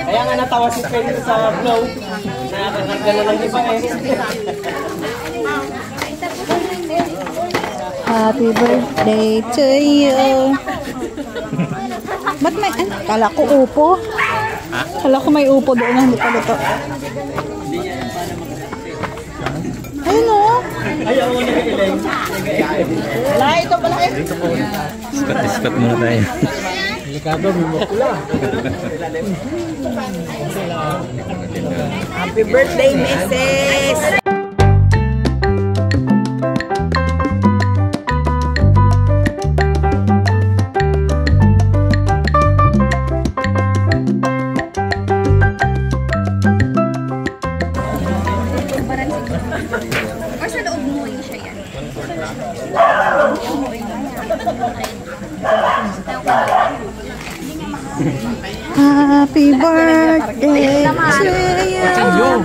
Kaya nga natawa si Pedro sa flow. Nakakarga na lang iba eh. Happy birthday to you. Ba't may, kala ko upo. Kala ko may upo doon na hindi pa luto. Ayun o. Ayaw mo na kikiling. Wala ito pala eh. Iskat muna tayo. Delikado, mimukula. Happy birthday, Mrs. Happy birthday to you.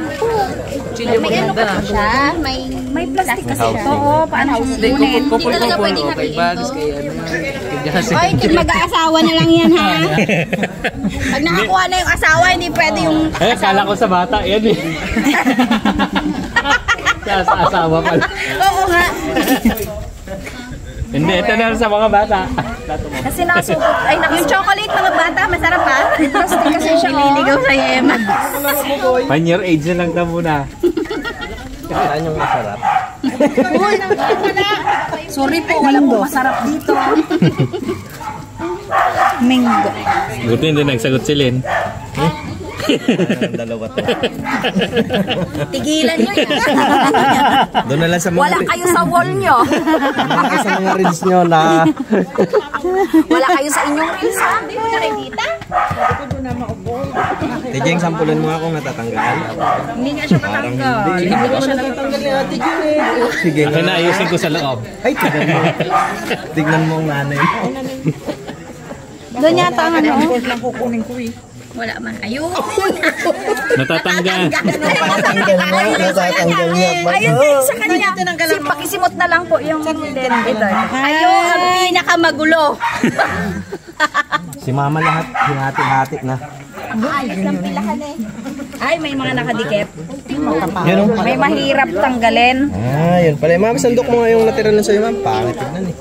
May ano ka siya? May plastic kasi siya. Oo, paano kunin? Hindi talaga pwedeng hatiin to. Oy, mag-aasawa na lang yan ha. Pag nakakuha na yung asawa, hindi pwede yung asawa. Eh, kala ko sa bata, yan eh. Sa asawa pala. Oo nga. Hindi, ito na sa mga bata. Kasi nakasupot. Ay, yung chocolate mga bata, masarap ha? Plastic kasi siya. Nililigaw sa Yema. 1 year age na lang na muna. Saan yung masarap? Sorry po, wala pong masarap dito. Mango. Buti hindi nagsagot si Lynn. Dalawa to. Tigilan nyo yan. Doon na lang sa mga... Wala kayo sa wall nyo. Wala kayo sa mga reels nyo na... Wala kayo sa inyong reels ha? Hindi mo nakikita? Tijeng, sampulan mo ako natatanggal. Hindi nga siya matanggal. Hindi nga siya natatanggal ni Ate Jeng eh. Sige nga. Kaya naayusin ko sa loob. Ay, tignan mo. Tignan mo ang nanay mo. Doon yata ang ano. Lang kukunin ko eh. Wala man. Ayun. Natatanggal. Natatanggal niya. Ayun din sa kanya. Pakisimot na lang po yung ito. Ayun, ang pinakamagulo. Si mama lahat, hinati-hati na. Ayos lang pilahan eh. Ay, may mga nakadikit. Yun o. May mahirap tanggalin. Ah, yun pala. Mama, sandok mo nga yung natira na sa'yo, ma'am. Pangit tignan eh.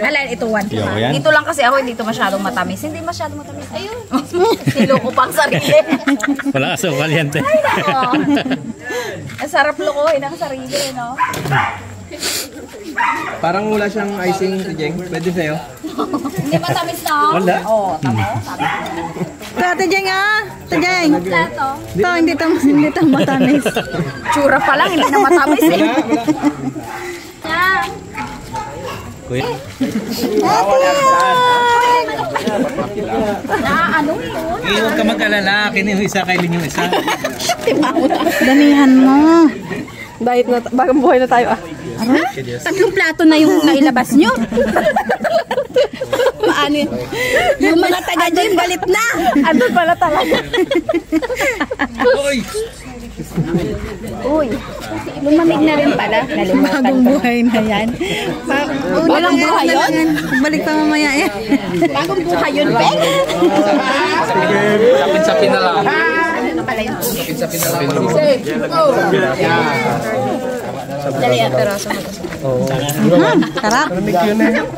Alin, ito one. Dito lang kasi ako, hindi ito masyadong matamis. Hindi masyadong matamis. Ayun. Niloko pang sarili. Wala ka sa kalyante. Ay, nako. Ang sarap lukohin ang sarili, no? Parang wala siyang icing, Tijeng. Pwede sa'yo. Hindi matamis na. Wala. Oo, tama. Ate Jeng ah. Ate Jeng. Plato. Ito, hindi ito matamis. Tsura pa lang, hindi na matamis eh. Yan. Kuya. Ano yun? Eh, huwag ka mag-alala. Akin yung isa, kailin yung isa. Damihan mo. Diet na, bagong buhay na tayo ah. Ha? Tatlong plato na yung nailabas nyo. Paano yun? Yung mga taga-gym, galit na. Andun pala talaga. Uy, lumamig na rin pala. Nalimutan Bagong ko. buhay na yan. Bagong buhay yun? Balik pa mamaya eh. Bagong buhay yun, Beng? Sapin-sapin na lang. Ano pala yun? Sapin-sapin na lang. Dali at terasa mo. Sarap.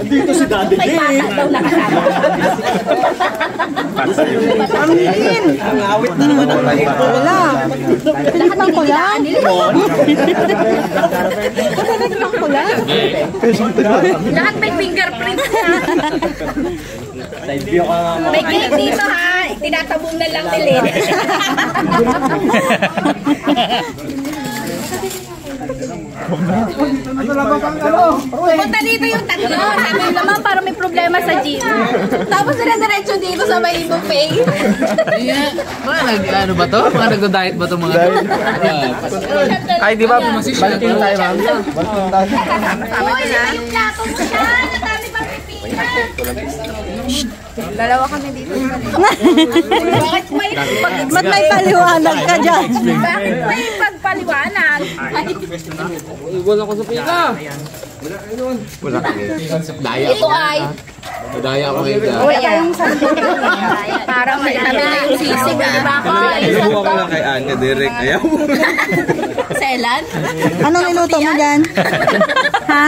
Dito si Daddy. May patak daw nakasama. Amin. Ang awit na naman ang tayo. Wala. Tinikman ko lang. Tinikman ko lang. Lahat may fingerprint na. Side view ka nga. May cake dito ha. Tinatabong na lang ni Lynn. Pumunta dito yung tatlo. Sabi mo naman para may problema sa gym. Tapos dire-diretso dito sa may buffet. Ano ba to? Mga nag-diet ba to mga to? Ay, di ba? Balikin tayo, ma'am. Balikin tayo. Uy, yung plato mo siya. Natami pang pipina. Dalawa kami dito. Bakit may Ba't may paliwanag ka dyan? Bakit may pagpaliwanag? Iwan ako sa pika. Wala kami. Daya. Ito ay. Daya ako ngayon. Wala kayong parang may tabi na yung sisig. Nabuha ko lang kay Anya, direct. Ayaw. Selan? Anong niluto mo dyan? Ha?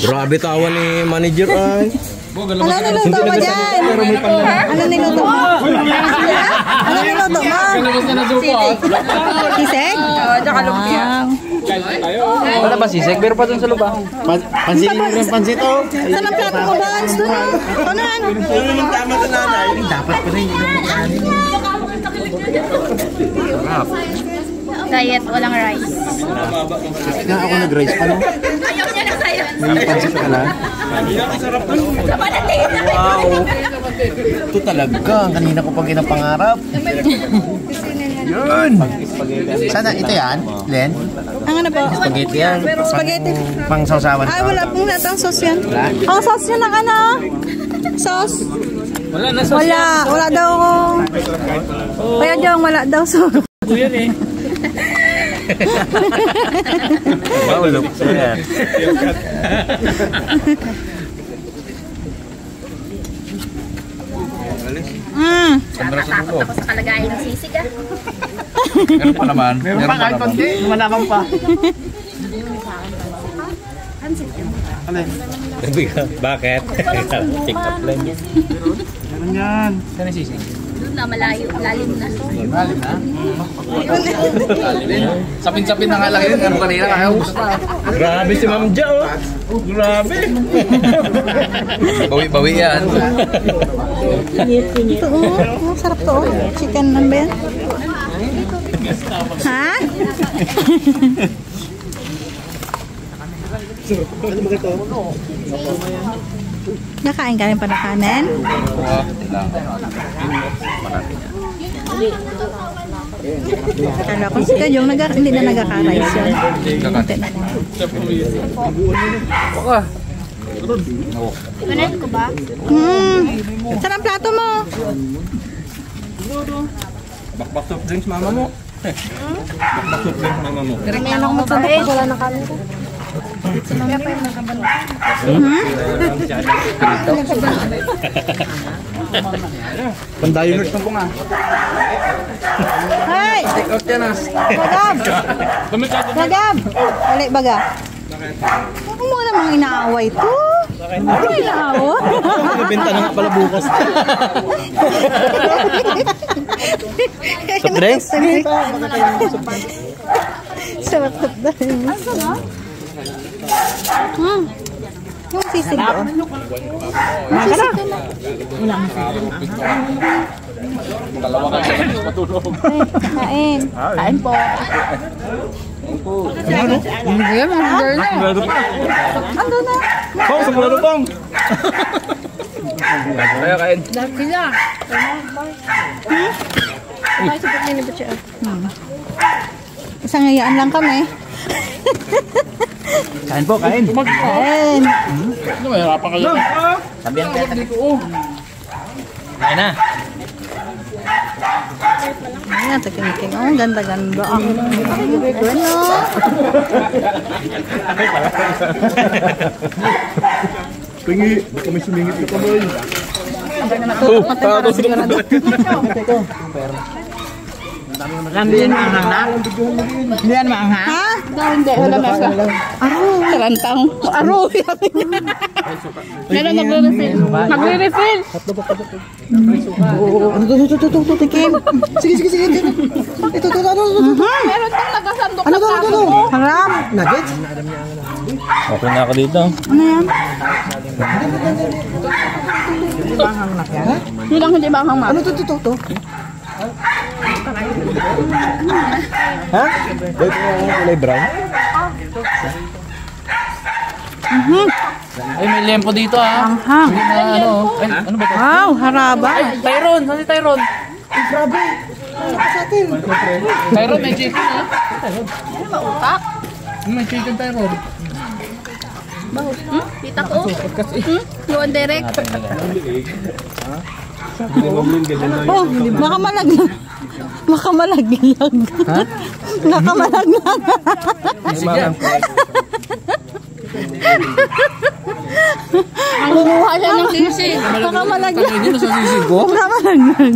Grabe tawa ni manager ay. Anong niluto mo dyan? Anong niluto mo? Anong niluto mo? Sisig? Oo, tsaka lumpia. Wala ba sisig? Pero pa dun sa lupa. Pansin mo rin pansit oh. Saan ang plato mo, Vance? Doon na. Unahan. Tama ka nanay. Dapat pa rin yung makanin. Diet, walang rice. Nga ako nag-rice pa no? Ayaw niya na sa'yo. May pansit ka lang. Wow. Ito talaga. Kanina ko pag inapangarap. Yun. Sana ito yan, Len? Ang ano po? Spaghetti yan. Spaghetti. Pang sausawan. Ay, wala pong natang sauce yan. Ang sauce yun ng ano? Sauce? Wala na sauce. Wala daw. Kaya Jong, wala daw sauce. Ito yan eh. Maulog siya. Takot ako sa kalagayan ng sisig ah. Meron pa naman. Meron pa kahit konti. Malaman pa. Bakit? Pick up line. Meron yan. Saan yung sisig? Doon na, malayo, lalim na. Lalim na? Sapin-sapin na nga lang yun. Ano kanina kaya gusto pa. Grabe si Ma'am Ja oh. Grabe. Bawi-bawi yan. Ito, oh. Sarap to, oh. Chicken, ano ba yan? Ha? Nakain ka rin pa na kanin? Kala ko si Kajong hindi na nagkaka-rice yun. Kunti na lang. Ganun ko ba? Saan ang plato mo? Bakbak soft drinks mama mo. Bakbak soft drinks mama mo. May anong matulog ko wala na kami. Pandayuners na po nga. Hey! Take out yan ah. Bagab! Bagab! Wala, baga. Huwag mo namang inaaway to. Ano inaaway? Nabenta na nga pala bukas. Soft drinks? Sarap dahil. Yung sisig ko. Sisig ko na. Dalawa ka siya. Matulog. Kain. Kain po. Yan, mga girl na. Ando na. Pong, samulado pong. Kaya kain. Isang ngayaan lang kami. Kain po, kain. Kain. Ano, mahirapan ka lang. Sabihan ka. Kain na. Ayan, taking-taking. Oh, ganda-ganda. Ang ano? Pingi, baka may sumingit ka pa boy. Hindi yan maanghang na? Hindi yan maanghang? Ha? Hindi, wala na ka. Tarantang. Aro. Meron nagre-refill. Magre-refill. Ito. Tikim. Sige. Ito. Meron tang nagasandok na kaso. Haram. Nuggets? Okay na ako dito. Ano yan? Hindi lang hindi maanghang ma. Ano to? Ha? Dito yung kulay brown? Ay, may lempo dito ah. Anghang. Ano? Ay, ano ba ito? Wow, haraba. Tyron! Saan si Tyron? Grabe! Sa atin! Tyron, may chicken ah. May chicken Tyron. Kita ko. Luan direct. Oh, baka malaglag. Baka malaglag. Ha? Baka malaglag. Kukuha lang ng sisig. Baka malaglag. Hindi na sa sisig ko. Baka malaglag.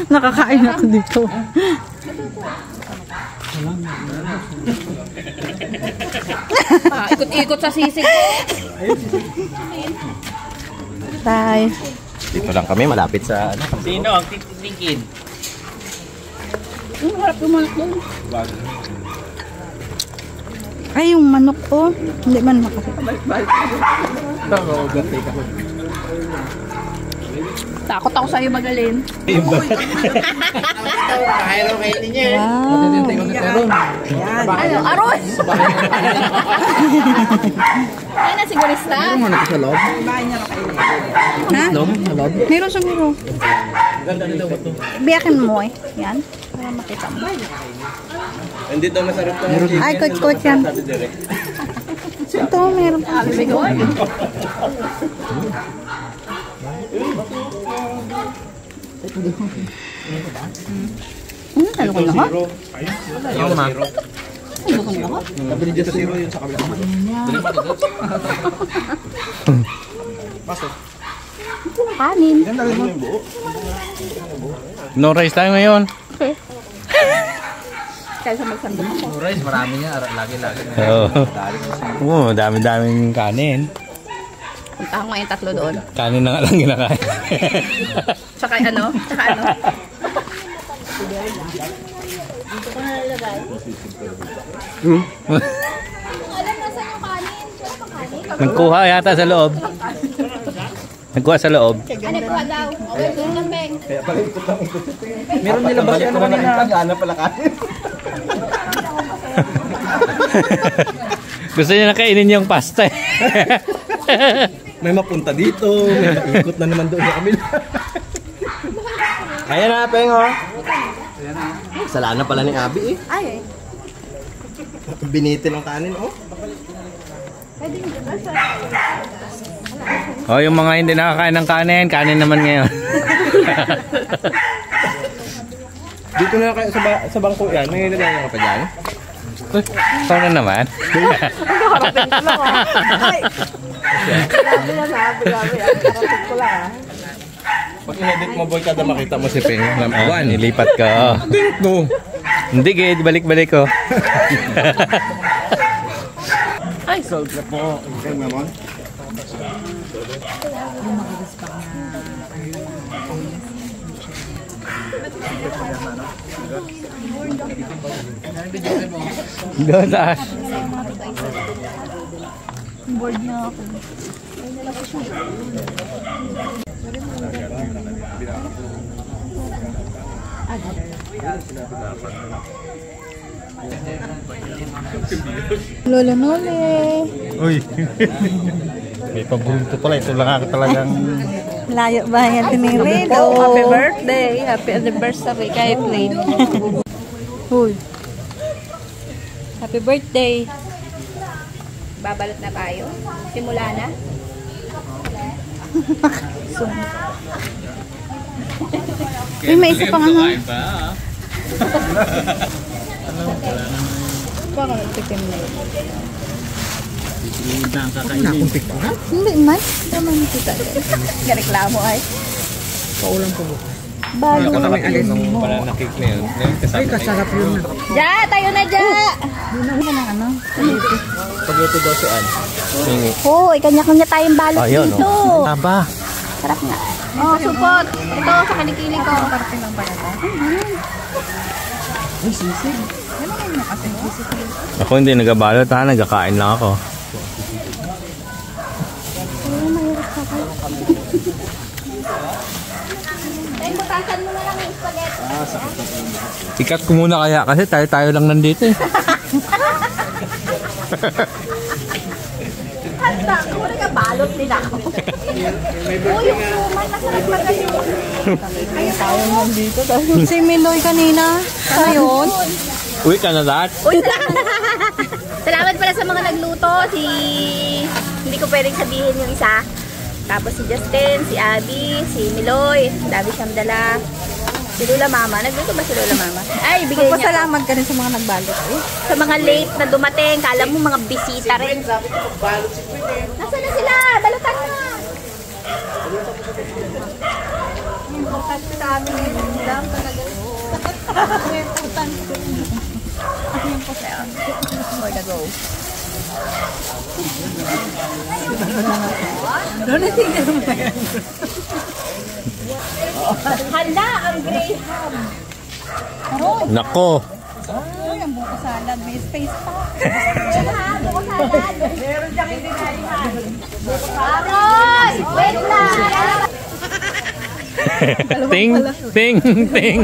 Nakakain ako dito. Ikot-ikot sa sisig ko. Bye. Dito lang kami, malapit sa ano. Sino ang titingin? Ay, yung manok ko. Hindi man makakita. Takot ako sa'yo magalin. Wow. Ano? Aroy! Ay, na sigurista? Ano ko sa loob? Ha? Loob? Sa loob? Meron siguro. Biyakin mo eh. Yan. Para makita mo. Hindi daw masarap to. Ay, coach yan. Ito, meron pa. Ano ko lahat? Yung ma. Nabili dyan sa zero yun sa kabila. Kanin. No rice tayo ngayon. Kaysa magsandok ako. Rice, marami niya. Lagi-lagi. Oo, dami-daming kanin. Punta ako ngayon 3 doon. Kanin na nga lang ginakain. Tsaka ano? Tsaka ano? Nagkuha yata sa loob. Nagkuha sa loob. Ano po daw? Okay, kambing. Meron nilabas yan naman na. Gana pala kanin. Gusto niya na kainin yung pasta eh. May mapunta dito. May maikot na naman doon sa kabila. Ayan na, Peng, oh. Salana pala ni Abby, eh. Ay, Binitin ang kanin, oh. Oh, yung mga hindi nakakain ng kanin, kanin naman ngayon. Dito na kayo sa bangko yan. May nilagay ka pa dyan. Ikaw na naman. Pag in-edit mo, boy, kada makita mo si Peng. One. Nilipat ka. Go. Hindi, Gage. Balik-balik ko. ay. Sold na po. Peng naman. Doon taas. Board niya ako. Lolo Nole. Uy. May paborito pala. Ito lang ako talagang... Layo ba yan tiniril? Oh, happy birthday. Happy anniversary kay Plain. Uy. Happy birthday. Babalot na tayo. Simula na. Uy, may isa pang ano. Baka nagtikim na yun. Hindi man. Naman kita. Gareklamo ay. Bago. Wala na cake na yun. Ay, kasarap yun. Ja, tayo na ja. Ano ng ano? Pag-ito daw si Ann. Hoy, kanya-kanya tayong balot Ayun, dito. Aba. Sarap nga. Oh, supot. Ito sa kilikili ko. Ako hindi nagabalot ha. Nagkakain lang ako. Ay, butasan mo na lang yung spaghetti. Ikat ko muna kaya kasi tayo lang nandito eh. Handa, kung ka balot din ako. Uy, yung suman, masarap pa kayo. Si Miloy kanina. Ayun. Uy, ka na lahat? Uy, salamat pala sa mga nagluto. Hindi ko pwedeng sabihin yung isa. Tapos si Justin, si Abby, si Miloy. Dami siyang dala. Si Lola Mama. Nagluto ba si Lola Mama? Ay, bigay niya. Magpasalamat ka rin sa mga nagbalot. Sa mga late na dumating, kala mo mga bisita rin. Nasaan na sila? Balutan na! Importante sa amin yun lang talaga. Importante. Ayun po sa'yo. For the go. Handa ang Graham. Nako. Uy, ang buko salad. May space pa. Buko salad. Meron dyan hindi nalihan. Aroy! Wait lang! Ting, ting, ting.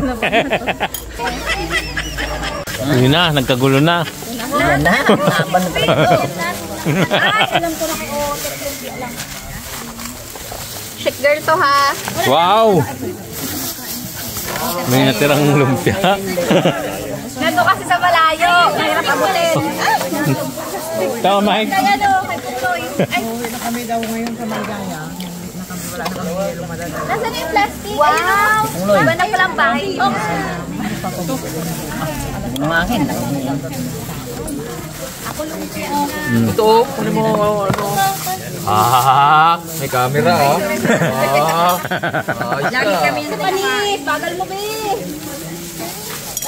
Yun na, nagkagulo na. Shit girl to ha. Wow! May natirang lumpia. Nandun kasi sa malayo. Mahirap abutin. Tama, Mike. Kaya no, kay Putoy. Ay, Kami daw ngayon sa Malgaya. Wala na kami yelo madala. nasaan na yung plastic? Wow! Iba na palang bahay. Mga akin. Ito, kunin mo ano. Ah, may camera oh. Lagi kami sa panis. Bagal mo, be.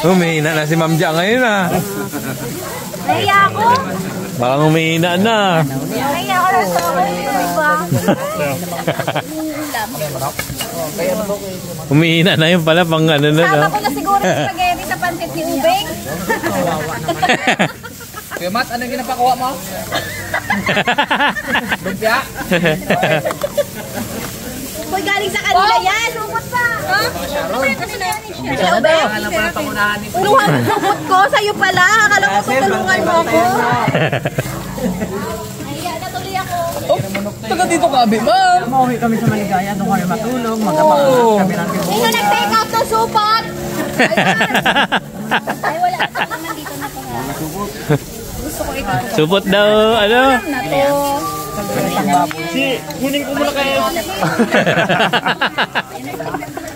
Humihina na si Ma'am Dia ngayon ah. Nahiya ako. Baka humihina na. Nahiya ako na sa iba. Humihina na yun pala pang ano na. Sama ko na siguro yung spaghetti sa pansit ni Ubeng. Kuya Matt, anong ginapakuha mo? Lumpia? Hoy, galing sa kanila yan. Lumot pa. Ha? Ano yung kanila yan? Sila Ubeng. Alam mo na pangunahan ni Uluhan ang lumot ko. Sa'yo pala. Akala ko tutulungan mo ako. Nahiya, natuloy ako. Taga dito ka, Abi, ma'am. Umuwi kami sa Malgaya. Doon kami matulog. Magkapangalas kami ng tibo. Sino nag-take out ng supot? Ay, wala. Naman dito na po. Gusto ko ikaw. Supot daw, ano? Na to. Kunin ko muna kayo.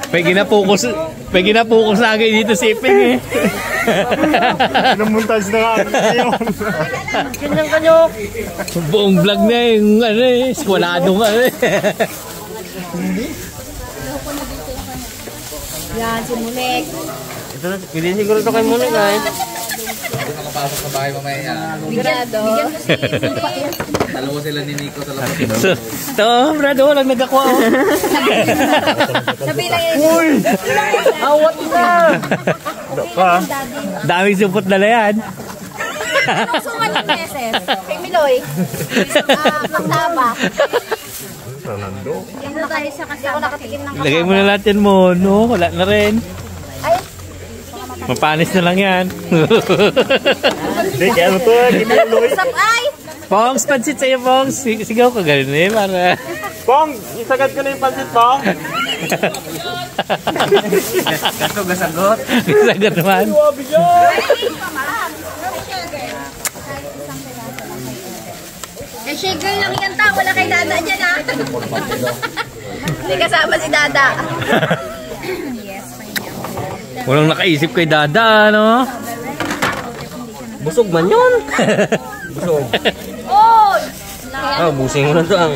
May ginapokus lagi dito si Iping eh. Namuntas na nga ngayon. Buong vlog na yung ano eh, skwalado nga eh. Yan, si Munek. Hindi siguro ito kay Munek eh. Hindi makapasok sa bahay mamaya. Bigado. Dalawa sila ni Nico sa labas. So, to, brado, lang nagkakuha oh. Sabi lang yan. Awat na! Daming supot na yan. Anong suman ng meses? Kay Miloy. Kasama. Fernando. Yan na tayo sa kasama. Ako nakatikim ng kasama. Lagay mo na lahat yan mo, no? Wala na rin. Ay, Mapanis na lang yan. Hindi, kaya ano to? usap ay! Pongs, pansit sa'yo, Pongs. Sigaw ka ganun eh, para... Pong, isagad ko na yung pansit, Pong. Gasagot naman. Eh, shaker lang yan ta. Wala kay Dada dyan ha. Hindi kasama si Dada. Walang nakaisip kay Dada, no? Busog man yun. Busog. Oy! Ah, busing mo na ito ang...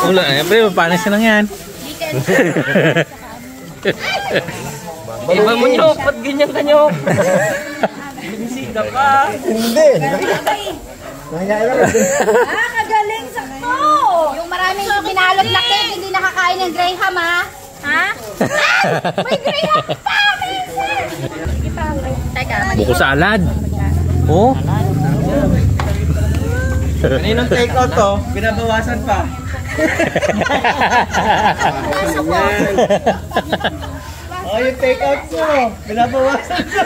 Wala, pero mapanis na lang yan. Iba mo nyo, ba't ganyan ka nyo? Binisita ka. Hindi. Ah, kagaling sakto! Yung maraming kinalot na cake, hindi nakakain ng Graham ha? Ha? May Graham pa! Teka, Buko salad. Oh. Kaninang take out to, binabawasan pa. Oh, yung take out mo, binabawasan pa.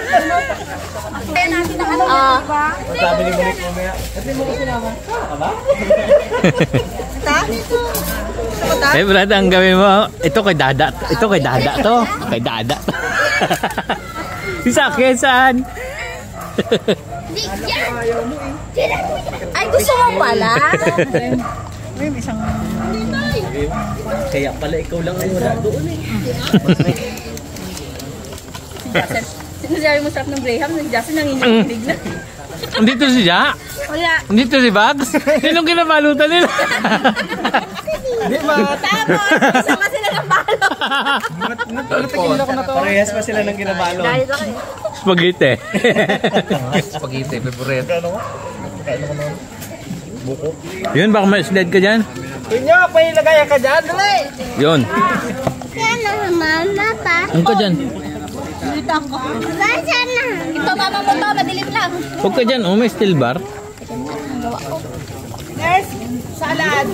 kaya natin ang ano ba? Sabi ni Monique mamaya, kasi mo kasi naman. Aba? Eh, brad, ang gawin mo, ito kay Dada. Ito kay Dada to. Kay Dada. Sa akin, saan? Ay, gusto mo pala? May isang... Kaya pala ikaw lang ang wala doon eh. Sinasabi mo sarap ng Graham, si Justin nanginginig na. Andito si Ja? Wala. Andito si Bugs? Sinong kinabalutan nila? Di ba? Tapos, isama sila ng balo. Natikim ako na to. Parehas pa sila ng kinabalon. Dahil ako eh. Spaghetti. Spaghetti, favorite. Yun, baka ma-sled ka dyan. Inyo, pailagay ka dyan, dali! Yun. Yan naman, mata. Ano ka dyan? Saan na? Ito, mama mo to, madilim lang. Huwag ka dyan. Oh, may steel bar. Nurse, salad.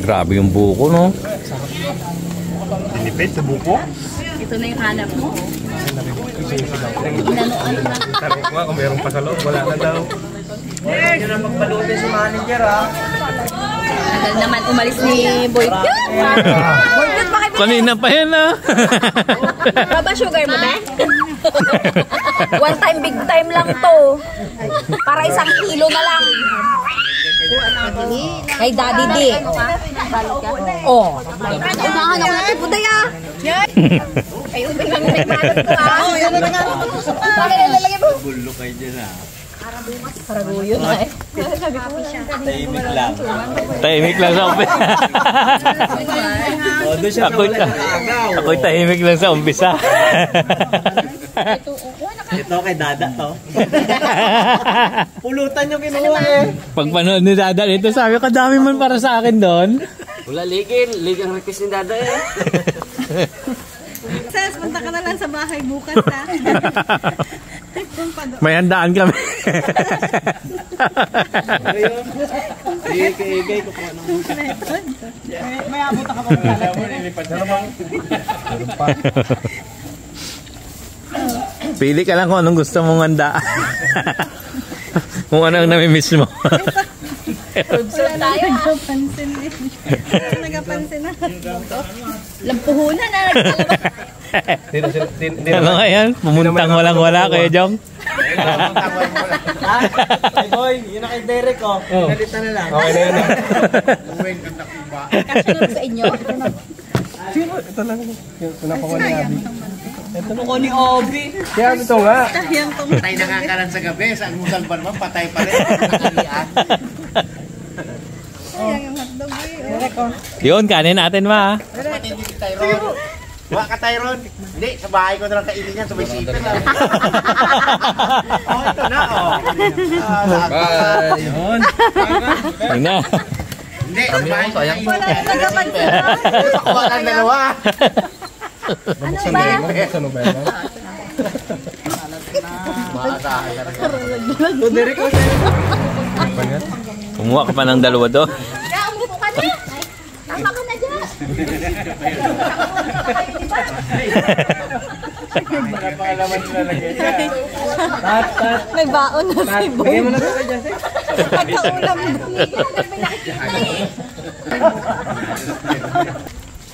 Grabe yung buko, no? Tinipid sa buko. Ito na yung hanap mo. Sabi ko nga kung mayroong pa sa loob, wala na daw. Yun ang magpalutin si manager ha. Tagal naman umalis ni Boycott. Boycott, bakit Kanina pa yan, ah. Baba sugar mo na? One time, big time lang to. Para 1 kilo na lang. Kay Daddy D. Oh. Unahan ako natin, puday ah. Ay, ubay lang may manot ko ah. Oo, yun na nga. Bakit nilalagay mo? Bulo kayo dyan ha. Paraguyo na eh. Tahimik lang. Tahimik lang sa umpisa. O, doon siya Ako'y ako'y tahimik lang sa umpisa. Ito kay Dada to. Pulutan yung kinuha eh. Pag panood ni Dada dito, sabi ko, dami man para sa akin doon. Wala ligin request ni Dada eh. Ses, punta ka na lang sa bahay bukas ha. May handaan kami. Igay ko po ng May abot ka pa Pili ka lang kung anong gusto mong handa. Kung ano ang namimiss mo. Wala tayo ah. Nagapansin din. Nagapansin na. Lampuhunan na. Ano nga yan? Pumuntang walang-wala, Kuya Jong. Ay boy, yun na kay Derek oh. Nalita na lang. Okay na yun. Kasunod sa inyo. Ito lang. Yung pinapangon ni Abby. Ako ni Obi. Kaya ito nga. Sayang tong Patay na kakalan sa gabi, sa almusal pa naman, patay pa rin. sayang yung hotdog eh. Yun, kanin natin ma. Matindi si Tyrone. Wala ka Tyrone. Hindi, sa bahay ko na lang kainin yan, sabay sipin lang. Oh, ito na oh. Bye. Yun. Yun na. Hindi, sa bahay ko kainin Wala yan. na nagapansin. Nakuha lang dalawa. Bubuksan mo yun. Bubuksan mo ba yun? Maasahan ka rin. Derek oh. Kumuha ka pa ng dalawa doon. Kaya umupo ka na. Tama ka na dyan. May baon na si Boy. Bigay mo na ito kay Jesse. Pagkaulam.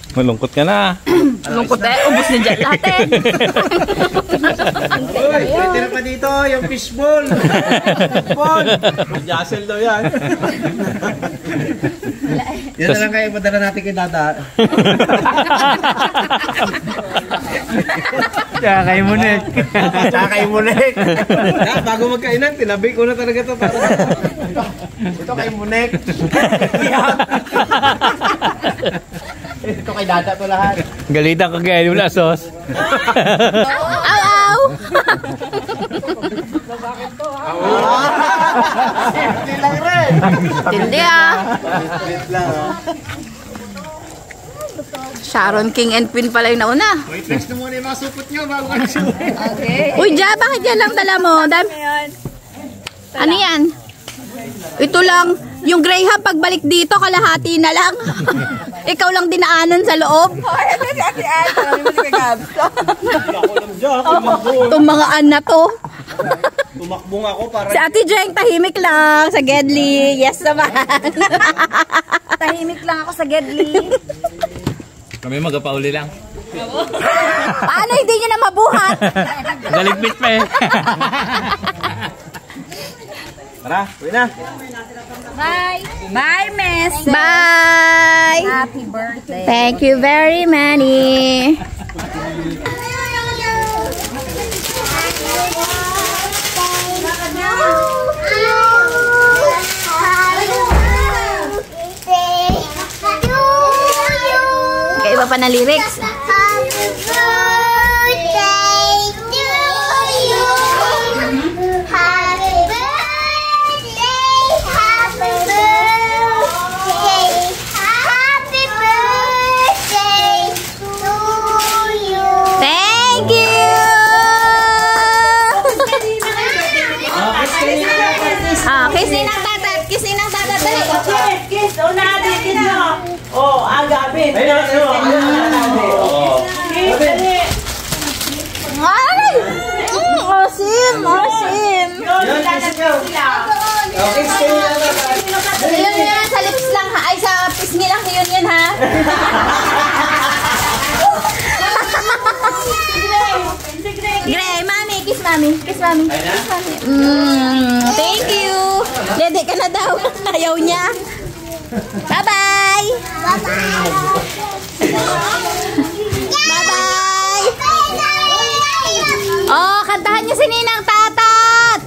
Malungkot ka na. Lungkot eh. Ubus na dyan lahat eh. Uy, pwede na pa dito yung fishball. Fishball. Jassel daw yan. Yan na lang kayo, padala natin kay Dada. Tsaka kay Munek. Tsaka kay Munek. Bago magkainan, tinabi ko na talaga ito. Ito kay Munek. Ito kay Dada to lahat. Galitan ka kaya wala sauce. Aw, aw. Hindi lang rin. Hindi ah. Sharon King and Queen pala yung nauna. Wait, next na muna yung mga supot nyo bago ka nagsuwi. Uy, Ja, bakit yan lang dala mo? Ano yan? Ito lang. Yung Graham, pagbalik dito, kalahati na lang. Ikaw lang dinaanan sa loob. Itong mga na to. Tumakbong ako para... Si Ate Jeng, tahimik lang sa Gedli. Yes naman. Tahimik lang ako sa Gedli. Kami magapauli lang. Paano hindi nyo na mabuhat? Galigpit pa eh. Tara, uwi na. Bye. Bye, Miss. Bye! Happy birthday. Thank you very many. Okay, iba pa na lyrics. Thank you! Kiss ni ng tatat. Kiss ni ng tatat. Dali. Kiss, unahin, kiss mo. Oh, agabi. Ayun, Kiss, Ay! Osim! Osim! Yun yan, sa lips lang ha. Ay, sa pisngi lang yun ha. Gray, mami, kiss mami. Kiss mami. Kiss mami. Thank you. Dede ka na daw. Ayaw niya. Bye-bye. Bye-bye. Oh, kantahan niyo si Ninang Tatat.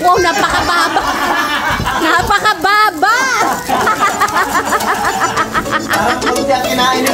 Wow, napakababa. Napakababa. Hindi kinain